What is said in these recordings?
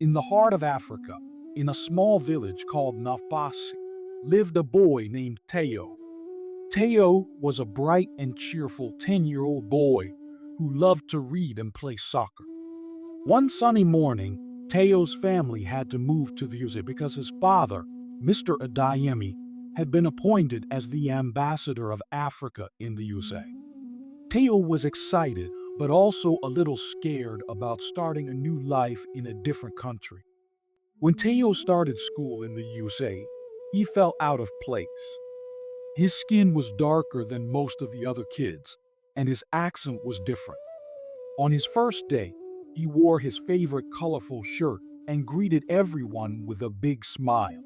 In the heart of Africa, in a small village called Nafasi, lived a boy named Teo. Teo was a bright and cheerful 10-year-old boy who loved to read and play soccer. One sunny morning, Teo's family had to move to the USA because his father, Mr. Adeyemi, had been appointed as the ambassador of Africa in the USA. Teo was excited, but also a little scared about starting a new life in a different country. When Teo started school in the USA, he felt out of place. His skin was darker than most of the other kids, and his accent was different. On his first day, he wore his favorite colorful shirt and greeted everyone with a big smile.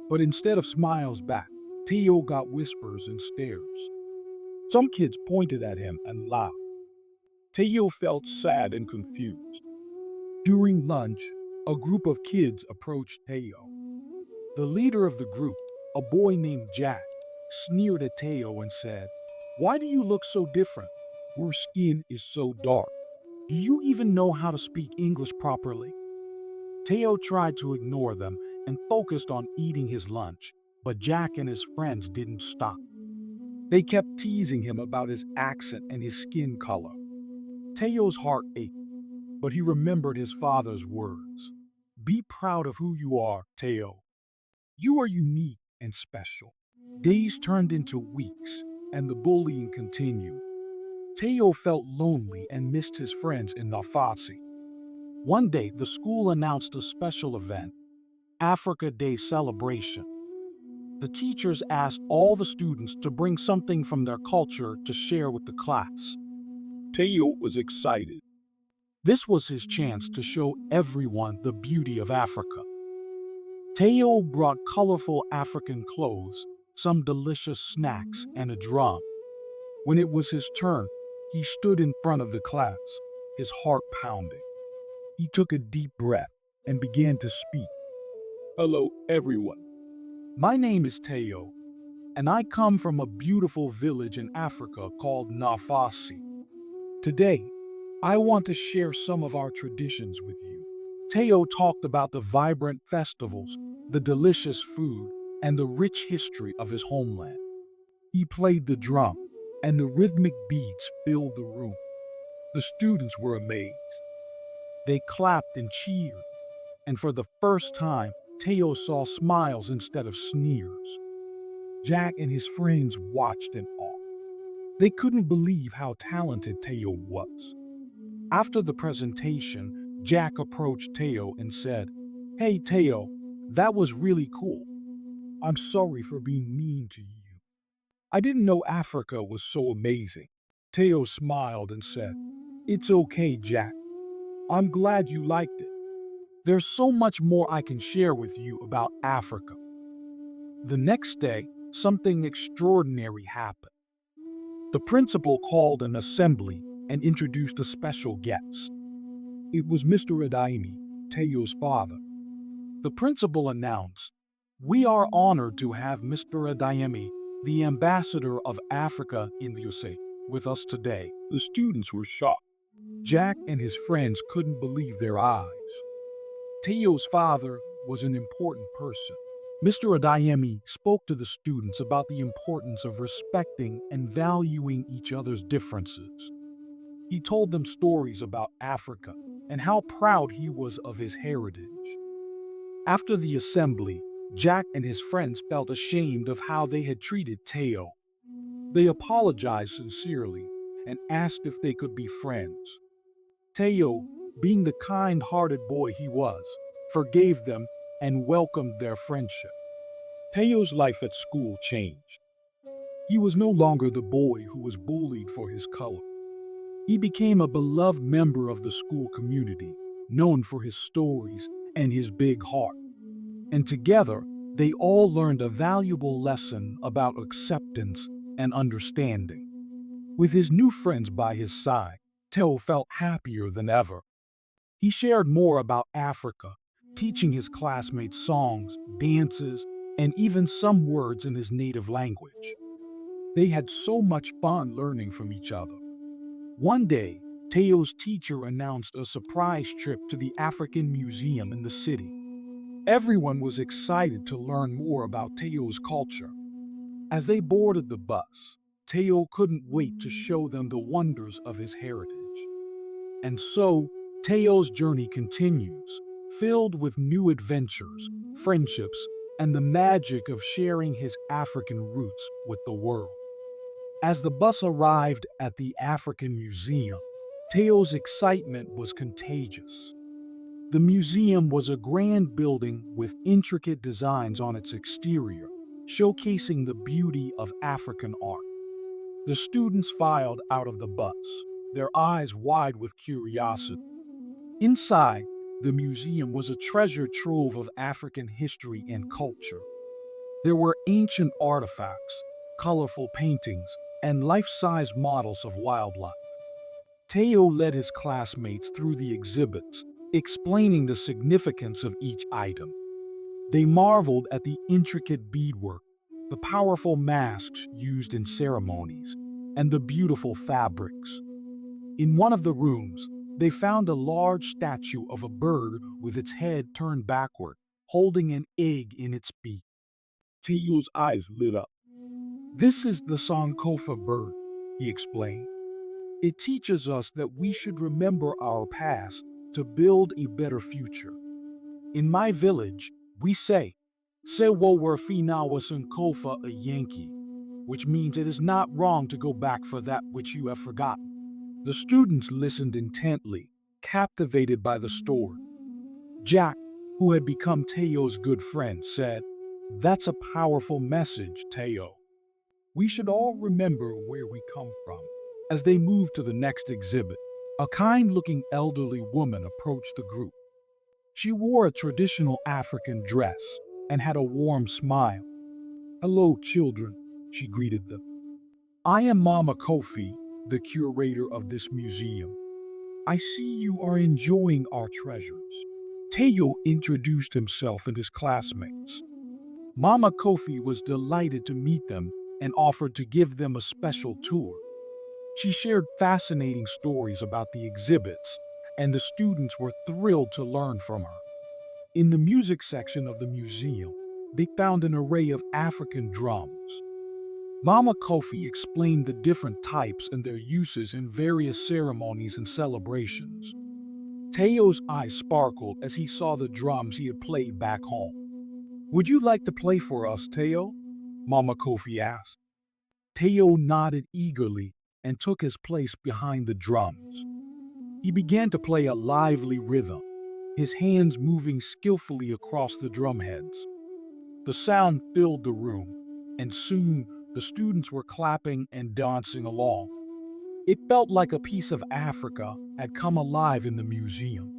But instead of smiles back, Teo got whispers and stares. Some kids pointed at him and laughed. Teo felt sad and confused. During lunch, a group of kids approached Teo. The leader of the group, a boy named Jack, sneered at Teo and said, "Why do you look so different? Your skin is so dark. Do you even know how to speak English properly?" Teo tried to ignore them and focused on eating his lunch, but Jack and his friends didn't stop. They kept teasing him about his accent and his skin color. Teo's heart ached, but he remembered his father's words. "Be proud of who you are, Teo. You are unique and special." Days turned into weeks, and the bullying continued. Teo felt lonely and missed his friends in Nafasi. One day, the school announced a special event, Africa Day celebration. The teachers asked all the students to bring something from their culture to share with the class. Teo was excited. This was his chance to show everyone the beauty of Africa. Teo brought colorful African clothes, some delicious snacks, and a drum. When it was his turn, he stood in front of the class, his heart pounding. He took a deep breath and began to speak. "Hello, everyone. My name is Teo, and I come from a beautiful village in Africa called Nafasi. Today, I want to share some of our traditions with you." Teo talked about the vibrant festivals, the delicious food, and the rich history of his homeland. He played the drum, and the rhythmic beats filled the room. The students were amazed. They clapped and cheered, and for the first time, Teo saw smiles instead of sneers. Jack and his friends watched in awe. They couldn't believe how talented Teo was. After the presentation, Jack approached Teo and said, "Hey Teo, that was really cool. I'm sorry for being mean to you. I didn't know Africa was so amazing." Teo smiled and said, "It's okay, Jack. I'm glad you liked it. There's so much more I can share with you about Africa." The next day, something extraordinary happened. The principal called an assembly and introduced a special guest. It was Mr. Adeyemi, Teo's father. The principal announced, "We are honored to have Mr. Adeyemi, the ambassador of Africa in the USA, with us today." The students were shocked. Jack and his friends couldn't believe their eyes. Teo's father was an important person. Mr. Adeyemi spoke to the students about the importance of respecting and valuing each other's differences. He told them stories about Africa and how proud he was of his heritage. After the assembly, Jack and his friends felt ashamed of how they had treated Teo. They apologized sincerely and asked if they could be friends. Teo, being the kind-hearted boy he was, forgave them and welcomed their friendship. Teo's life at school changed. He was no longer the boy who was bullied for his color. He became a beloved member of the school community, known for his stories and his big heart. And together, they all learned a valuable lesson about acceptance and understanding. With his new friends by his side, Teo felt happier than ever. He shared more about Africa, teaching his classmates songs, dances, and even some words in his native language. They had so much fun learning from each other. One day, Teo's teacher announced a surprise trip to the African Museum in the city. Everyone was excited to learn more about Teo's culture. As they boarded the bus, Teo couldn't wait to show them the wonders of his heritage. And so, Teo's journey continues, filled with new adventures, friendships, and the magic of sharing his African roots with the world. As the bus arrived at the African Museum, Teo's excitement was contagious. The museum was a grand building with intricate designs on its exterior, showcasing the beauty of African art. The students filed out of the bus, their eyes wide with curiosity. Inside, the museum was a treasure trove of African history and culture. There were ancient artifacts, colorful paintings, and life-size models of wildlife. Teo led his classmates through the exhibits, explaining the significance of each item. They marveled at the intricate beadwork, the powerful masks used in ceremonies, and the beautiful fabrics. In one of the rooms, they found a large statue of a bird with its head turned backward, holding an egg in its beak. Teo's eyes lit up. "This is the Sankofa bird," he explained. "It teaches us that we should remember our past to build a better future. In my village, we say, Sewo Werfina Sankofa a Yankee, which means it is not wrong to go back for that which you have forgotten." The students listened intently, captivated by the story. Jack, who had become Teo's good friend, said, "That's a powerful message, Teo. We should all remember where we come from." As they moved to the next exhibit, a kind-looking elderly woman approached the group. She wore a traditional African dress and had a warm smile. "Hello, children," she greeted them. "I am Mama Kofi, the curator of this museum. I see you are enjoying our treasures." Teo introduced himself and his classmates. Mama Kofi was delighted to meet them and offered to give them a special tour. She shared fascinating stories about the exhibits, and the students were thrilled to learn from her. In the music section of the museum, they found an array of African drums. Mama Kofi explained the different types and their uses in various ceremonies and celebrations. Teo's eyes sparkled as he saw the drums he had played back home. "Would you like to play for us, Teo?" Mama Kofi asked. Teo nodded eagerly and took his place behind the drums. He began to play a lively rhythm, his hands moving skillfully across the drumheads. The sound filled the room, and soon the students were clapping and dancing along. It felt like a piece of Africa had come alive in the museum.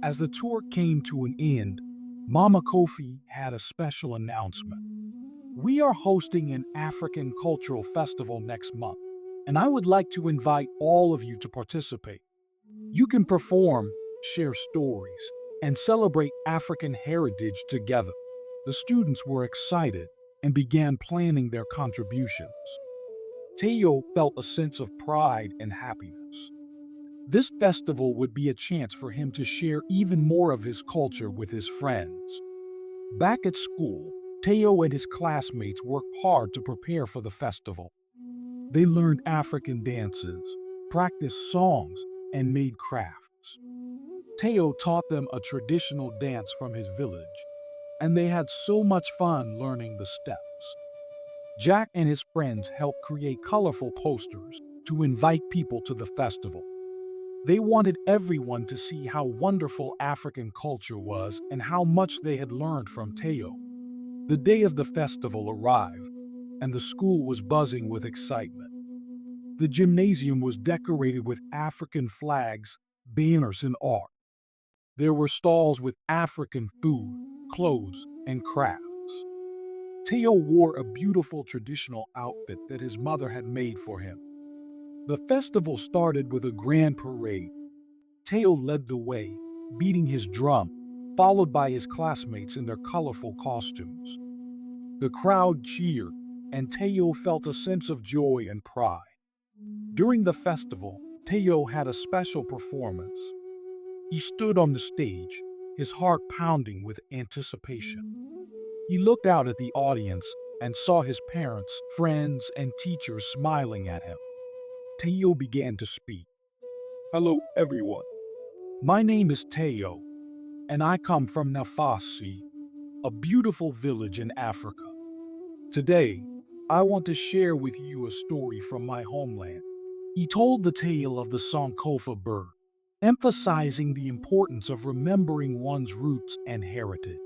As the tour came to an end, Mama Kofi had a special announcement. "We are hosting an African cultural festival next month, and I would like to invite all of you to participate. You can perform, share stories, and celebrate African heritage together." The students were excited and began planning their contributions. Teo felt a sense of pride and happiness. This festival would be a chance for him to share even more of his culture with his friends. Back at school, Teo and his classmates worked hard to prepare for the festival. They learned African dances, practiced songs, and made crafts. Teo taught them a traditional dance from his village, and they had so much fun learning the steps. Jack and his friends helped create colorful posters to invite people to the festival. They wanted everyone to see how wonderful African culture was and how much they had learned from Teo. The day of the festival arrived, and the school was buzzing with excitement. The gymnasium was decorated with African flags, banners, and art. There were stalls with African food, clothes, and crafts. Teo wore a beautiful traditional outfit that his mother had made for him. The festival started with a grand parade. Teo led the way, beating his drum, followed by his classmates in their colorful costumes. The crowd cheered, and Teo felt a sense of joy and pride. During the festival, Teo had a special performance. He stood on the stage, his heart pounding with anticipation. He looked out at the audience and saw his parents, friends, and teachers smiling at him. Teo began to speak. Hello, everyone. My name is Teo, and I come from Nafasi, a beautiful village in Africa. Today, I want to share with you a story from my homeland. He told the tale of the Sankofa bird, emphasizing the importance of remembering one's roots and heritage.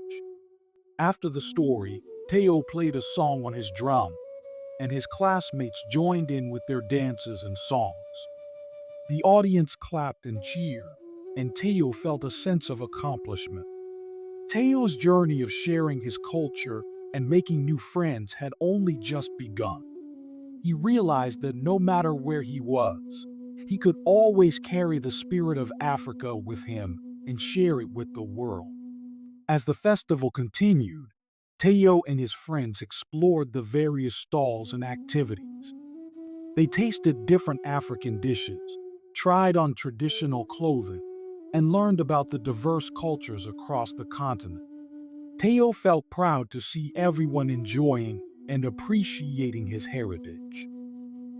After the story, Teo played a song on his drum, and his classmates joined in with their dances and songs. The audience clapped and cheered, and Teo felt a sense of accomplishment. Teo's journey of sharing his culture and making new friends had only just begun. He realized that no matter where he was, he could always carry the spirit of Africa with him and share it with the world. As the festival continued, Teo and his friends explored the various stalls and activities. They tasted different African dishes, tried on traditional clothing, and learned about the diverse cultures across the continent. Teo felt proud to see everyone enjoying and appreciating his heritage.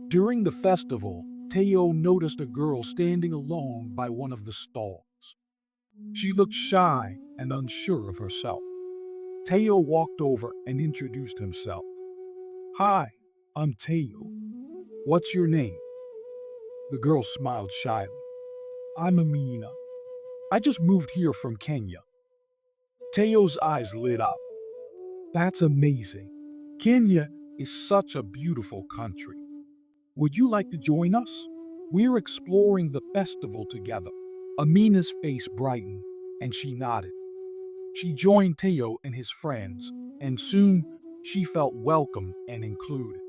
During the festival, Teo noticed a girl standing alone by one of the stalls. She looked shy and unsure of herself. Teo walked over and introduced himself. Hi, I'm Teo. What's your name? The girl smiled shyly. I'm Amina. I just moved here from Kenya. Teo's eyes lit up. That's amazing. Kenya is such a beautiful country. Would you like to join us? We're exploring the festival together. Amina's face brightened, and she nodded. She joined Teo and his friends, and soon she felt welcome and included.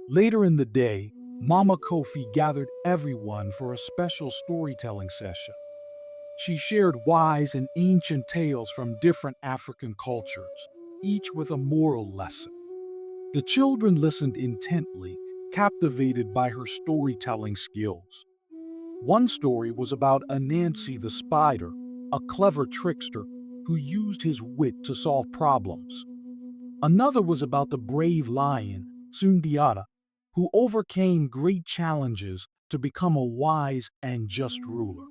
Later in the day, Mama Kofi gathered everyone for a special storytelling session. She shared wise and ancient tales from different African cultures, each with a moral lesson. The children listened intently, captivated by her storytelling skills. One story was about Anansi the spider, a clever trickster who used his wit to solve problems. Another was about the brave lion, Sundiata, who overcame great challenges to become a wise and just ruler.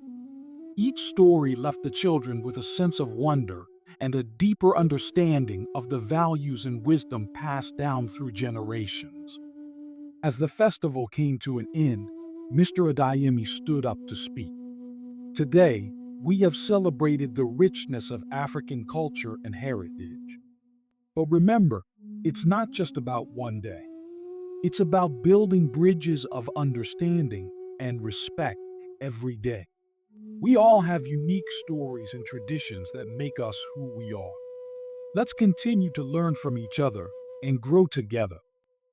Each story left the children with a sense of wonder and a deeper understanding of the values and wisdom passed down through generations. As the festival came to an end, Mr. Adayemi stood up to speak. Today, we have celebrated the richness of African culture and heritage. But remember, it's not just about one day. It's about building bridges of understanding and respect every day. We all have unique stories and traditions that make us who we are. Let's continue to learn from each other and grow together.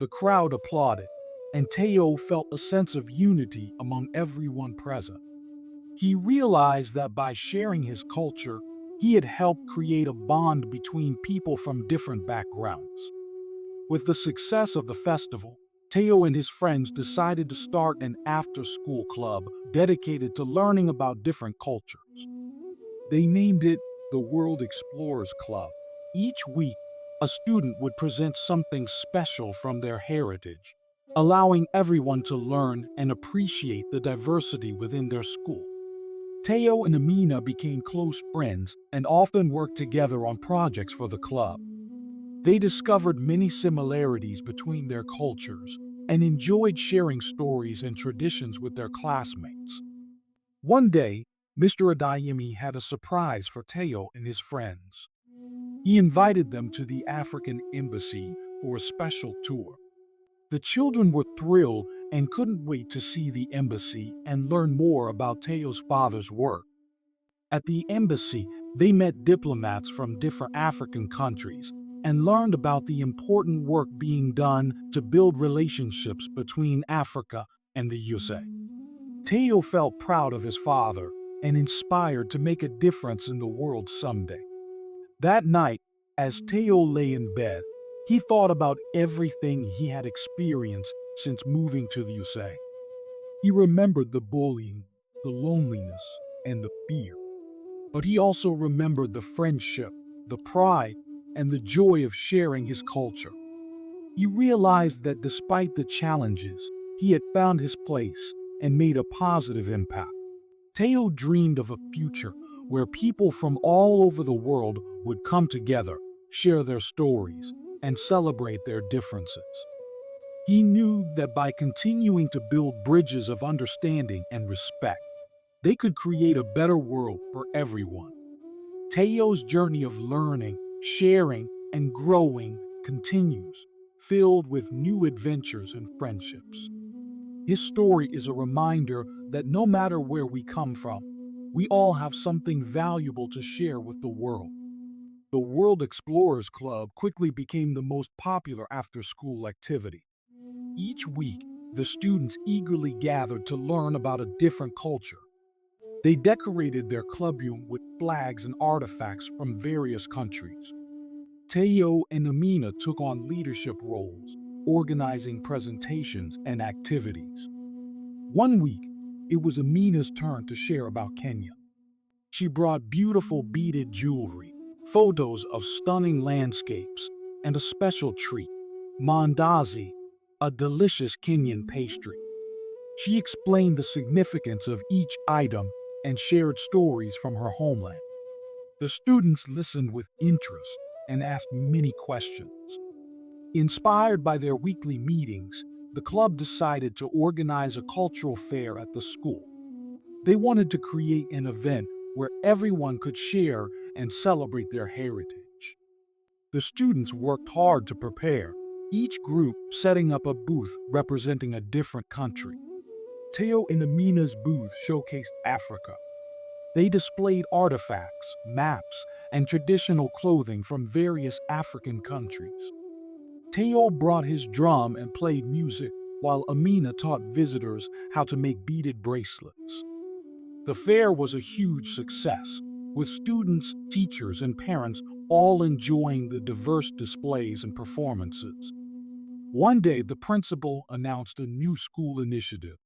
The crowd applauded, and Teo felt a sense of unity among everyone present. He realized that by sharing his culture, he had helped create a bond between people from different backgrounds. With the success of the festival, Teo and his friends decided to start an after-school club dedicated to learning about different cultures. They named it the World Explorers Club. Each week, a student would present something special from their heritage, allowing everyone to learn and appreciate the diversity within their school. Teo and Amina became close friends and often worked together on projects for the club. They discovered many similarities between their cultures and enjoyed sharing stories and traditions with their classmates. One day, Mr. Adayemi had a surprise for Teo and his friends. He invited them to the African embassy for a special tour. The children were thrilled and couldn't wait to see the embassy and learn more about Teo's father's work. At the embassy, they met diplomats from different African countries and learned about the important work being done to build relationships between Africa and the USA. Teo felt proud of his father and inspired to make a difference in the world someday. That night, as Teo lay in bed, he thought about everything he had experienced since moving to the USA. He remembered the bullying, the loneliness, and the fear. But he also remembered the friendship, the pride, and the joy of sharing his culture. He realized that despite the challenges, he had found his place and made a positive impact. Teo dreamed of a future where people from all over the world would come together, share their stories, and celebrate their differences. He knew that by continuing to build bridges of understanding and respect, they could create a better world for everyone. Teo's journey of learning, sharing, and growing continues, filled with new adventures and friendships. His story is a reminder that no matter where we come from, we all have something valuable to share with the world. The World Explorers Club quickly became the most popular after-school activity. Each week, the students eagerly gathered to learn about a different culture. They decorated their clubroom with flags and artifacts from various countries. Teo and Amina took on leadership roles, organizing presentations and activities. One week, it was Amina's turn to share about Kenya. She brought beautiful beaded jewelry, photos of stunning landscapes, and a special treat, mandazi, a delicious Kenyan pastry. She explained the significance of each item and shared stories from her homeland. The students listened with interest and asked many questions. Inspired by their weekly meetings, the club decided to organize a cultural fair at the school. They wanted to create an event where everyone could share and celebrate their heritage. The students worked hard to prepare, each group setting up a booth representing a different country. Teo and Amina's booth showcased Africa. They displayed artifacts, maps, and traditional clothing from various African countries. Teo brought his drum and played music, while Amina taught visitors how to make beaded bracelets. The fair was a huge success, with students, teachers, and parents all enjoying the diverse displays and performances. One day, the principal announced a new school initiative,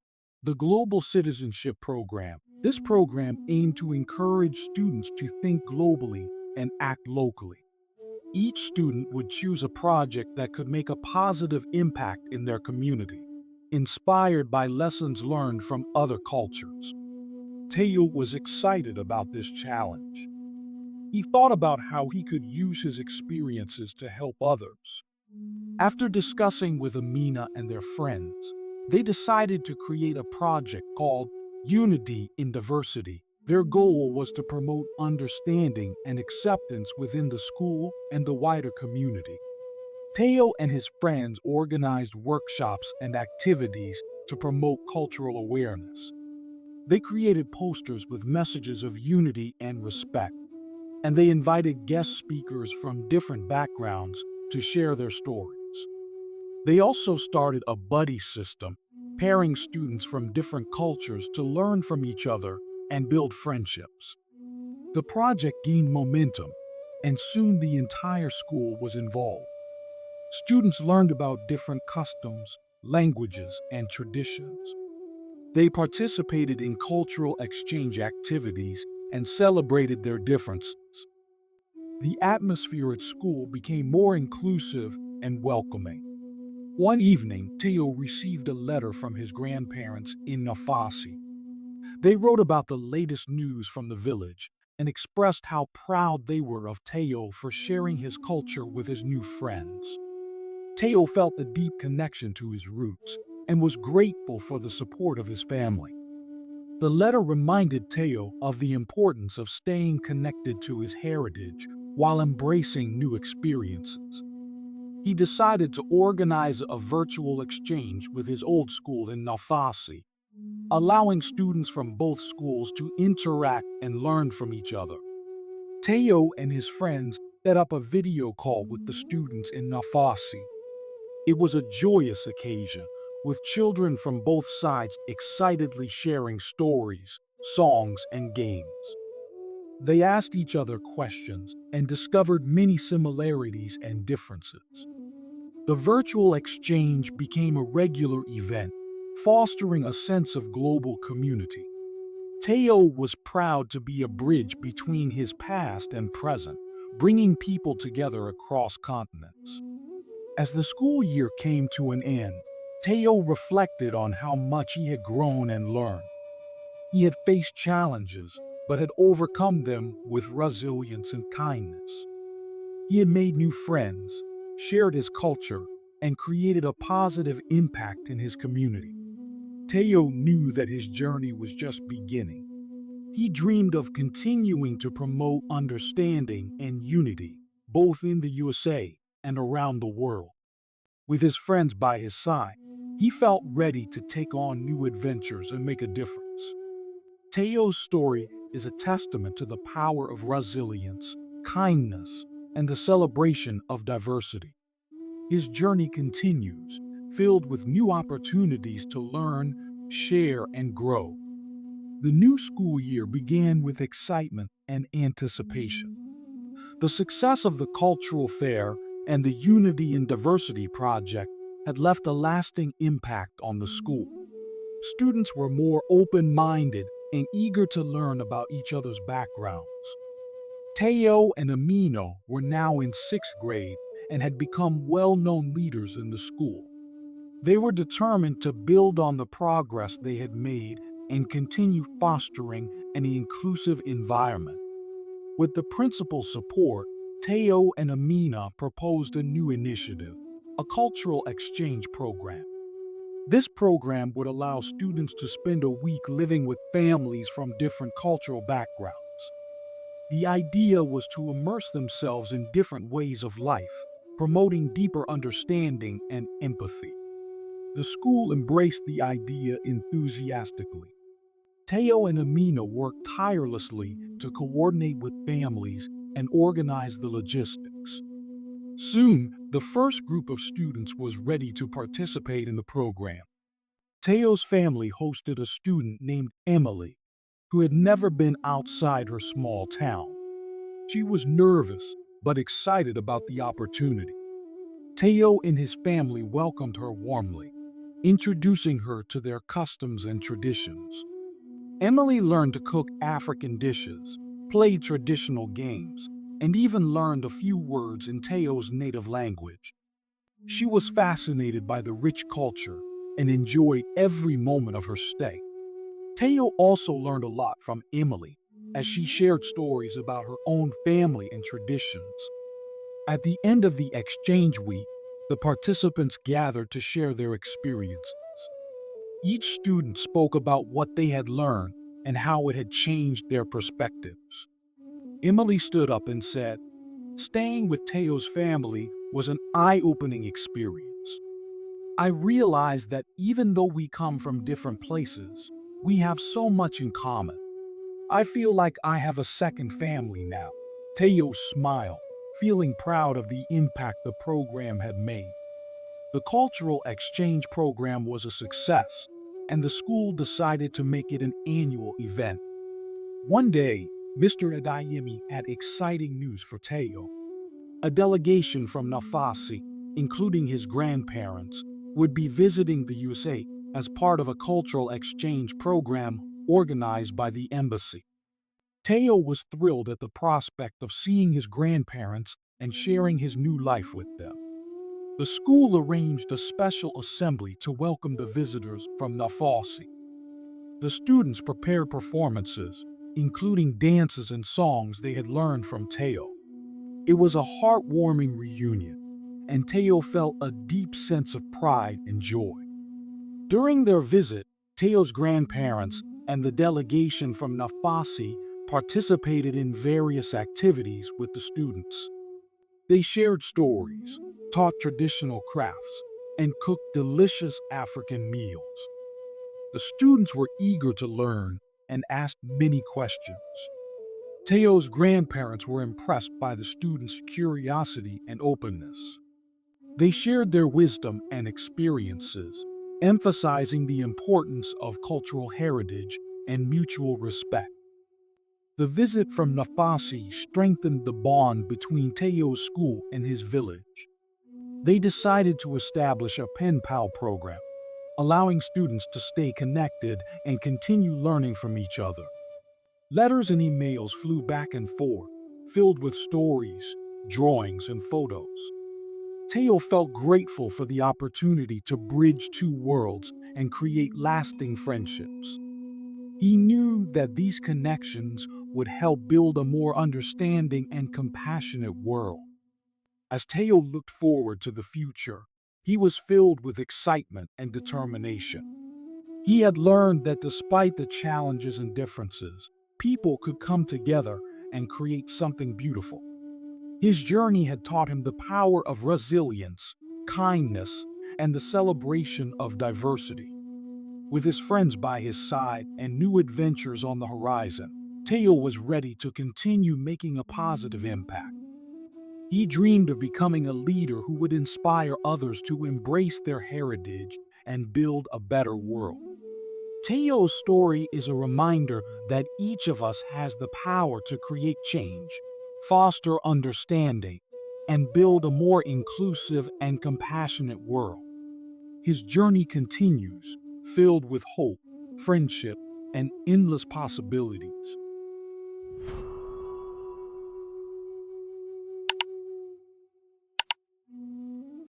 the Global Citizenship Program. This program aimed to encourage students to think globally and act locally. Each student would choose a project that could make a positive impact in their community, inspired by lessons learned from other cultures. Teo was excited about this challenge. He thought about how he could use his experiences to help others. After discussing with Amina and their friends, they decided to create a project called Unity in Diversity. Their goal was to promote understanding and acceptance within the school and the wider community. Teo and his friends organized workshops and activities to promote cultural awareness. They created posters with messages of unity and respect, and they invited guest speakers from different backgrounds to share their stories. They also started a buddy system, pairing students from different cultures to learn from each other and build friendships. The project gained momentum, and soon the entire school was involved. Students learned about different customs, languages, and traditions. They participated in cultural exchange activities and celebrated their differences. The atmosphere at school became more inclusive and welcoming. One evening, Teo received a letter from his grandparents in Nafasi. They wrote about the latest news from the village and expressed how proud they were of Teo for sharing his culture with his new friends. Teo felt a deep connection to his roots and was grateful for the support of his family. The letter reminded Teo of the importance of staying connected to his heritage while embracing new experiences. He decided to organize a virtual exchange with his old school in Nafasi, allowing students from both schools to interact and learn from each other. Teo and his friends set up a video call with the students in Nafasi. It was a joyous occasion, with children from both sides excitedly sharing stories, songs, and games. They asked each other questions and discovered many similarities and differences. The virtual exchange became a regular event, fostering a sense of global community. Teo was proud to be a bridge between his past and present, bringing people together across continents. As the school year came to an end, Teo reflected on how much he had grown and learned. He had faced challenges, but had overcome them with resilience and kindness. He had made new friends, shared his culture, and created a positive impact in his community. Teo knew that his journey was just beginning. He dreamed of continuing to promote understanding and unity, both in the USA and around the world. With his friends by his side, he felt ready to take on new adventures and make a difference. Teo's story is a testament to the power of resilience, kindness, and the celebration of diversity. His journey continues, filled with new opportunities to learn, share, and grow. The new school year began with excitement and anticipation. The success of the cultural fair and the Unity and Diversity Project had left a lasting impact on the school. Students were more open-minded and eager to learn about each other's backgrounds. Teo and Amino were now in sixth grade and had become well-known leaders in the school. They were determined to build on the progress they had made and continue fostering an inclusive environment. With the principal's support, Teo and Amina proposed a new initiative, a cultural exchange program. This program would allow students to spend a week living with families from different cultural backgrounds. The idea was to immerse themselves in different ways of life, promoting deeper understanding and empathy. The school embraced the idea enthusiastically. Teo and Amina worked tirelessly to coordinate with families and organize the logistics. Soon, the first group of students was ready to participate in the program. Teo's family hosted a student named Emily, who had never been outside her small town. She was nervous, but excited about the opportunity. Teo and his family welcomed her warmly, introducing her to their customs and traditions. Emily learned to cook African dishes, played traditional games, and even learned a few words in Teo's native language. She was fascinated by the rich culture and enjoyed every moment of her stay. Teo also learned a lot from Emily as she shared stories about her own family and traditions. At the end of the exchange week, the participants gathered to share their experiences. Each student spoke about what they had learned and how it had changed their perspectives. Emily stood up and said, "Staying with Teo's family was an eye-opening experience. I realized that even though we come from different places, we have so much in common. I feel like I have a second family now." Teo smiled, feeling proud of the impact the program had made. The cultural exchange program was a success, and the school decided to make it an annual event. One day, Mr. Adayemi had exciting news for Teo. A delegation from Nafasi, including his grandparents, would be visiting the USA as part of a cultural exchange program organized by the embassy. Teo was thrilled at the prospect of seeing his grandparents and sharing his new life with them. The school arranged a special assembly to welcome the visitors from Nafasi. The students prepared performances, including dances and songs they had learned from Teo. It was a heartwarming reunion, and Teo felt a deep sense of pride and joy. During their visit, Teo's grandparents and the delegation from Nafasi participated in various activities with the students. They shared stories, taught traditional crafts, and cooked delicious African meals. The students were eager to learn and asked many questions. Teo's grandparents were impressed by the students' curiosity and openness. They shared their wisdom and experiences, emphasizing the importance of cultural heritage and mutual respect. The visit from Nafasi strengthened the bond between Teo's school and his village. They decided to establish a pen pal program. allowing students to stay connected and continue learning from each other. Letters and emails flew back and forth, filled with stories, drawings, and photos. Teo felt grateful for the opportunity to bridge two worlds and create lasting friendships. He knew that these connections would help build a more understanding and compassionate world. As Teo looked forward to the future, he was filled with excitement and determination. He had learned that despite the challenges and differences, people could come together and create something beautiful. His journey had taught him the power of resilience, kindness, and the celebration of diversity. With his friends by his side and new adventures on the horizon, Teo was ready to continue making a positive impact. He dreamed of becoming a leader who would inspire others to embrace their heritage and build a better world. Teo's story is a reminder that each of us has the power to create change, foster understanding, and build a more inclusive and compassionate world. His journey continues, filled with hope, friendship, and endless possibilities.